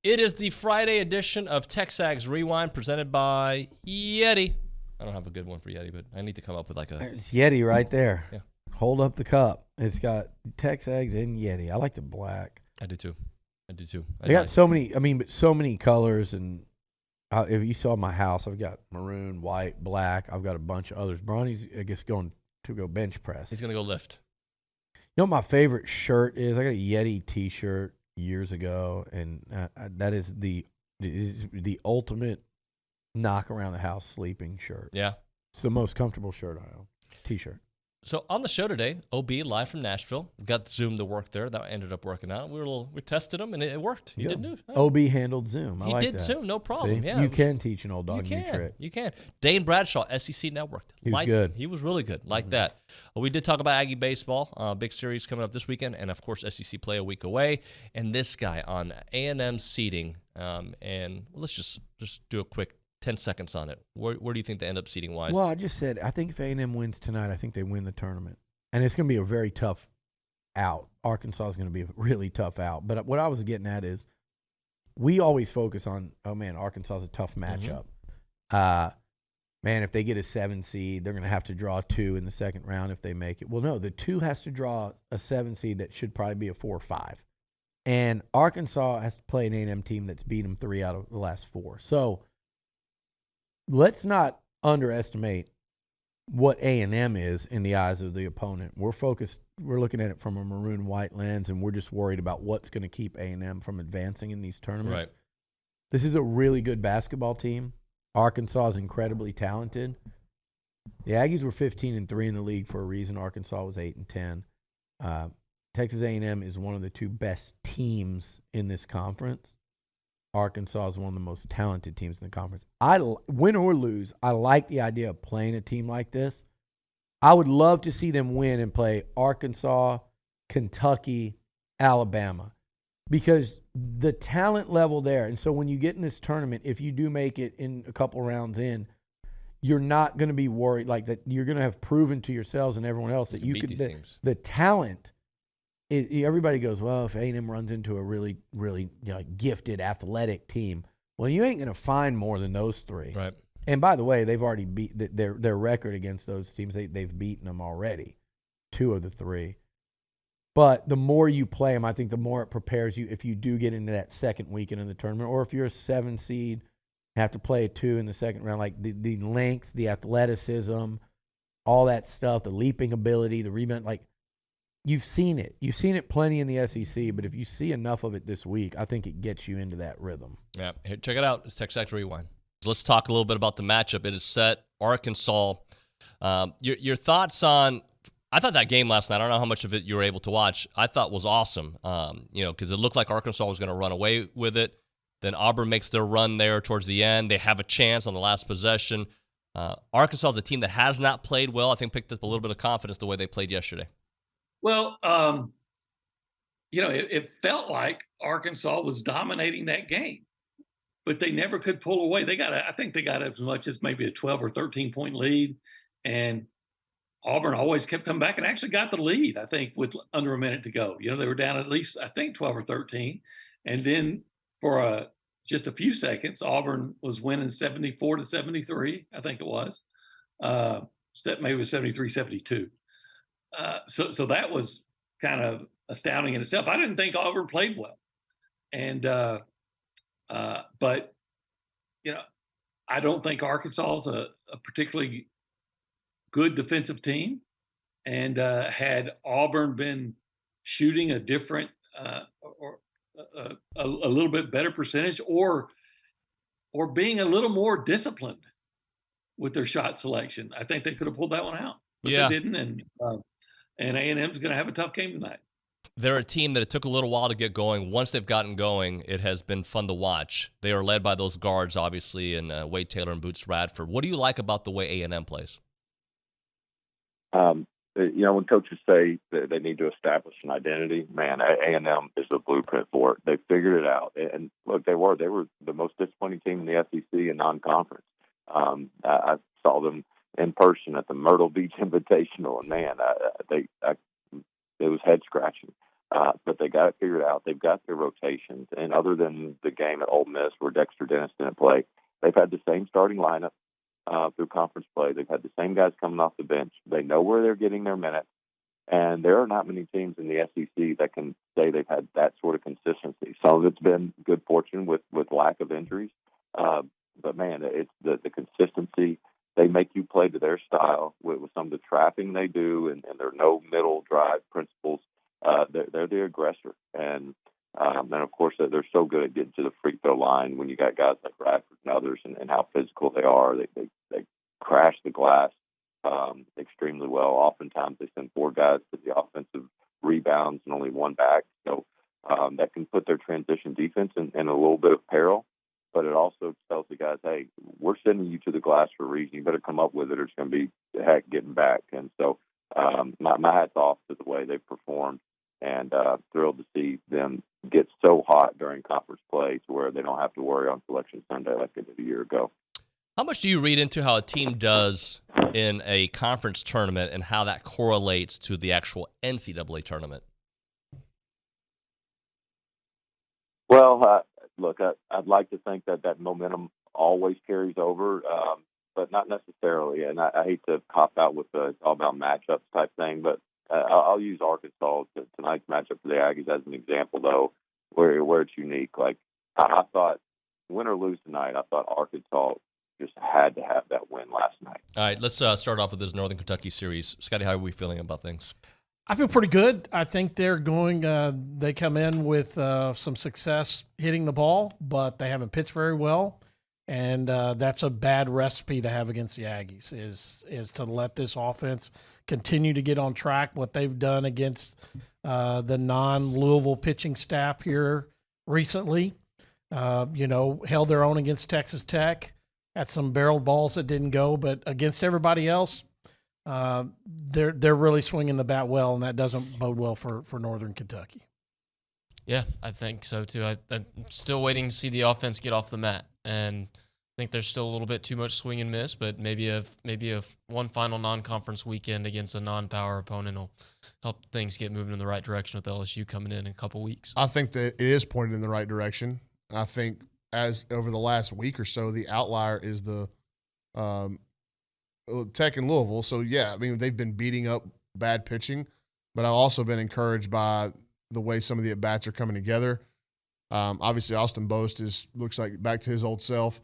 It is the Friday edition of TexAgs Rewind presented by Yeti. I don't have a good one for Yeti, but I need to come up with like a... There's Yeti right there. Yeah. Hold up the cup. It's got TexAgs and Yeti. I like the black. I do too. They got so many colors. And if you saw my house, I've got maroon, white, black. I've got a bunch of others. Bronny's, I guess, going to go bench press. He's going to go lift. You know what my favorite shirt is? I got a Yeti T-shirt years ago, and that is the ultimate knock around the house sleeping shirt. Yeah. It's the most comfortable shirt I own. T-shirt. So on the show today, OB live from Nashville. We got Zoom to work there. That ended up working out. We tested him, and it worked. You didn't do it. OB handled Zoom. I like that. He did Zoom, no problem. See? Yeah, you can teach an old dog new trick. You can. Dane Bradshaw, SEC Network. He was good. He was really good. Like that. We did talk about Aggie baseball. Big series coming up this weekend, and of course SEC play a week away. And this guy on A&M seeding. And let's just do a quick 10 seconds on it. Where do you think they end up seeding wise? Well, I just said I think if A&M wins tonight, I think they win the tournament. And it's going to be a very tough out. Arkansas is going to be a really tough out. But what I was getting at is we always focus on, oh, man, Arkansas is a tough matchup. Man, if they get a 7 seed, they're going to have to draw 2 in the second round if they make it. Well, no, the 2 has to draw a 7 seed that should probably be a 4 or 5. And Arkansas has to play an A&M team that's beat them 3 out of the last 4. So let's not underestimate what A&M is in the eyes of the opponent. We're looking at it from a maroon white lens, and we're just worried about what's going to keep A&M from advancing in these tournaments. Right. This is a really good basketball team. Arkansas is incredibly talented. The Aggies were 15-3 in the league for a reason. Arkansas was 8-10. Texas A&M is one of the 2 best teams in this conference. Arkansas is one of the most talented teams in the conference. Win or lose, I like the idea of playing a team like this. I would love to see them win and play Arkansas, Kentucky, Alabama, because the talent level there. And so when you get in this tournament, if you do make it in a couple rounds in, you're not going to be worried like that. You're going to have proven to yourselves and everyone else that you could. The talent. Everybody goes, well, if A&M runs into a really, really gifted athletic team, well, you ain't going to find more than those 3. Right. And by the way, they've already beat their record against those teams. They've beaten them already, 2 of the 3. But the more you play them, I think the more it prepares you if you do get into that second weekend of the tournament, or if you're a 7 seed, have to play a 2 in the second round, like the length, the athleticism, all that stuff, the leaping ability, the rebound, like. You've seen it. You've seen it plenty in the SEC, but if you see enough of it this week, I think it gets you into that rhythm. Yeah, here, check it out. It's TexAgs Rewind. Let's talk a little bit about the matchup. It is set. Arkansas. Your thoughts on – I thought that game last night, I don't know how much of it you were able to watch, I thought was awesome, because it looked like Arkansas was going to run away with it. Then Auburn makes their run there towards the end. They have a chance on the last possession. Arkansas is a team that has not played well. I think picked up a little bit of confidence the way they played yesterday. Well, it felt like Arkansas was dominating that game, but they never could pull away. I think they got as much as maybe a 12 or 13 point lead, and Auburn always kept coming back and actually got the lead, I think, with under a minute to go. They were down at least, I think, 12 or 13. And then for just a few seconds, Auburn was winning 74-73, I think it was. Maybe it was 73-72. So that was kind of astounding in itself. I didn't think Auburn played well, but I don't think Arkansas is a particularly good defensive team. And had Auburn been shooting a different or a little bit better percentage, or being a little more disciplined with their shot selection, I think they could have pulled that one out. But they didn't, and A&M's going to have a tough game tonight. They're a team that it took a little while to get going. Once they've gotten going, it has been fun to watch. They are led by those guards, obviously, and Wade Taylor and Boots Radford. What do you like about the way A&M plays? When coaches say that they need to establish an identity, man, A&M is the blueprint for it. They figured it out. And look, they were the most disappointing team in the SEC in non-conference. I saw them in person at the Myrtle Beach Invitational, and man, it was head scratching. but they got it figured out. They've got their rotations. And other than the game at Ole Miss where Dexter Dennis didn't play, they've had the same starting lineup through conference play. They've had the same guys coming off the bench. They know where they're getting their minutes. And there are not many teams in the SEC that can say they've had that sort of consistency. Some of it's been good fortune with lack of injuries. But, man, it's the consistency. They make you play to their style with some of the trapping they do and their no-middle drive principles. They're the aggressor. And of course, they're so good at getting to the free throw line when you got guys like Radford and others and how physical they are. They crash the glass extremely well. Oftentimes, they send 4 guys to the offensive rebounds and only 1 back. So that can put their transition defense in a little bit of peril. But it also tells the guys, hey, we're sending you to the glass for a reason. You better come up with it or it's going to be, heck, getting back. And so my hat's off to the way they've performed, and thrilled to see them get so hot during conference play to where they don't have to worry on Selection Sunday like they did a year ago. How much do you read into how a team does in a conference tournament and how that correlates to the actual NCAA tournament? Well, look, I'd like to think that momentum always carries over, but not necessarily. And I hate to cop out with the all about matchups type thing, but I'll use Arkansas tonight's matchup for the Aggies as an example, though, where it's unique. Like I thought, win or lose tonight, I thought Arkansas just had to have that win last night. All right, let's start off with this Northern Kentucky series. Scotty, how are we feeling about things? I feel pretty good. I think they're going they come in with some success hitting the ball, but they haven't pitched very well. And that's a bad recipe to have against the Aggies is to let this offense continue to get on track. What they've done against the non-Louisville pitching staff here recently, held their own against Texas Tech, had some barreled balls that didn't go, but against everybody else, they're really swinging the bat well, and that doesn't bode well for Northern Kentucky. Yeah, I think so too. I'm still waiting to see the offense get off the mat, and I think there's still a little bit too much swing and miss. But maybe a one final non-conference weekend against a non-power opponent will help things get moving in the right direction with LSU coming in a couple weeks. I think that it is pointed in the right direction. I think as over the last week or so, the outlier is the Tech and Louisville. So, yeah, I mean, they've been beating up bad pitching, but I've also been encouraged by the way some of the at-bats are coming together. Obviously, Austin Boast looks like back to his old self.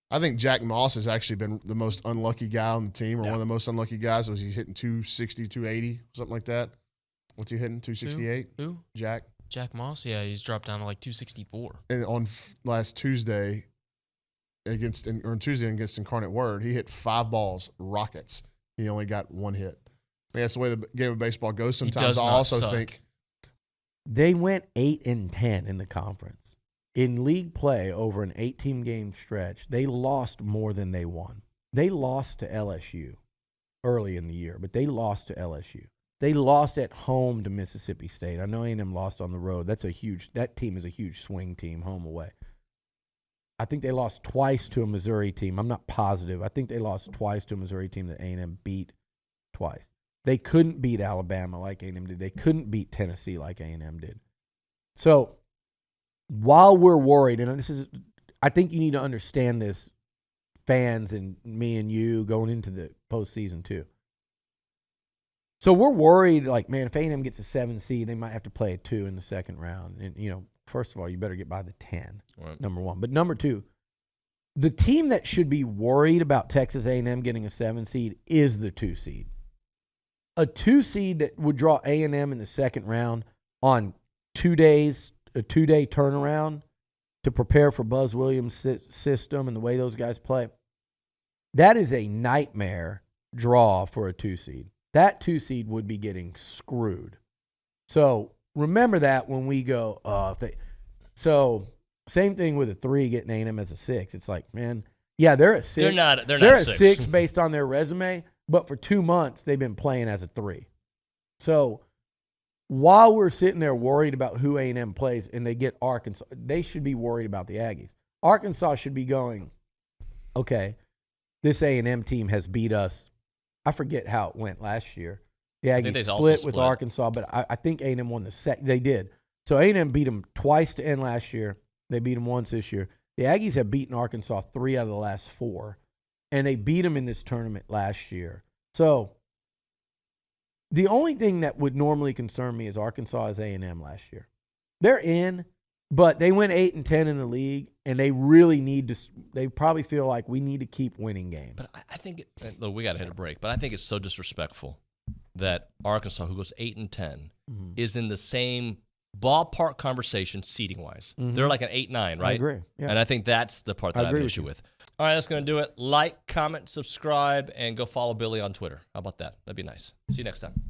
I think Jack Moss has actually been the most unlucky guy on the team, or one of the most unlucky guys. He's hitting 260, 280, something like that. What's he hitting, 268? Who? Jack Moss? Yeah, he's dropped down to like 264. And on last Tuesday against Incarnate Word, he hit 5 balls, rockets. He only got 1 hit. I mean, that's the way the game of baseball goes sometimes. I also think they went 8-10 in the conference. In league play over an 18-game stretch, they lost more than they won. They lost to LSU early in the year, but they lost to LSU. They lost at home to Mississippi State. I know A&M lost on the road. That team is a huge swing team, home away. I think they lost twice to a Missouri team. I'm not positive. I think they lost twice to a Missouri team that A&M beat twice. They couldn't beat Alabama like A&M did. They couldn't beat Tennessee like A&M did. So while we're worried, and I think you need to understand this, fans and me and you going into the postseason too. So we're worried, like, man, if A&M gets a 7 seed, they might have to play a 2 in the second round. And, first of all, you better get by the 10, right. Number one. But number two, the team that should be worried about Texas A&M getting a 7 seed is the 2 seed. A 2 seed that would draw A&M in the second round on 2 days, a 2-day turnaround to prepare for Buzz Williams' system and the way those guys play, that is a nightmare draw for a 2 seed. That 2 seed would be getting screwed. So remember that when we go, so same thing with a 3 getting A&M as a 6. It's like, man, yeah, they're a 6. They're a 6 based on their resume, but for 2 months they've been playing as a 3. So while we're sitting there worried about who A&M plays and they get Arkansas, they should be worried about the Aggies. Arkansas should be going, okay, this A&M team has beat us. I forget how it went last year. The I think Aggies they also split with Arkansas, but I think A&M won the second. They did. So A&M beat them twice to end last year. They beat them once this year. The Aggies have beaten Arkansas 3 out of the last 4, and they beat them in this tournament last year. So the only thing that would normally concern me is Arkansas as A&M last year. They're in, but they went 8-10 in the league, and they really need to. They probably feel like we need to keep winning games. But I think look, we got to hit a break. But I think it's so disrespectful that Arkansas, who goes 8-10, is in the same ballpark conversation seating wise. They're like an 8-9, right? I agree. Yeah. And I think that's the part that I have an issue with. All right, that's going to do it. Like, comment, subscribe, and go follow Billy on Twitter. How about that? That'd be nice. See you next time.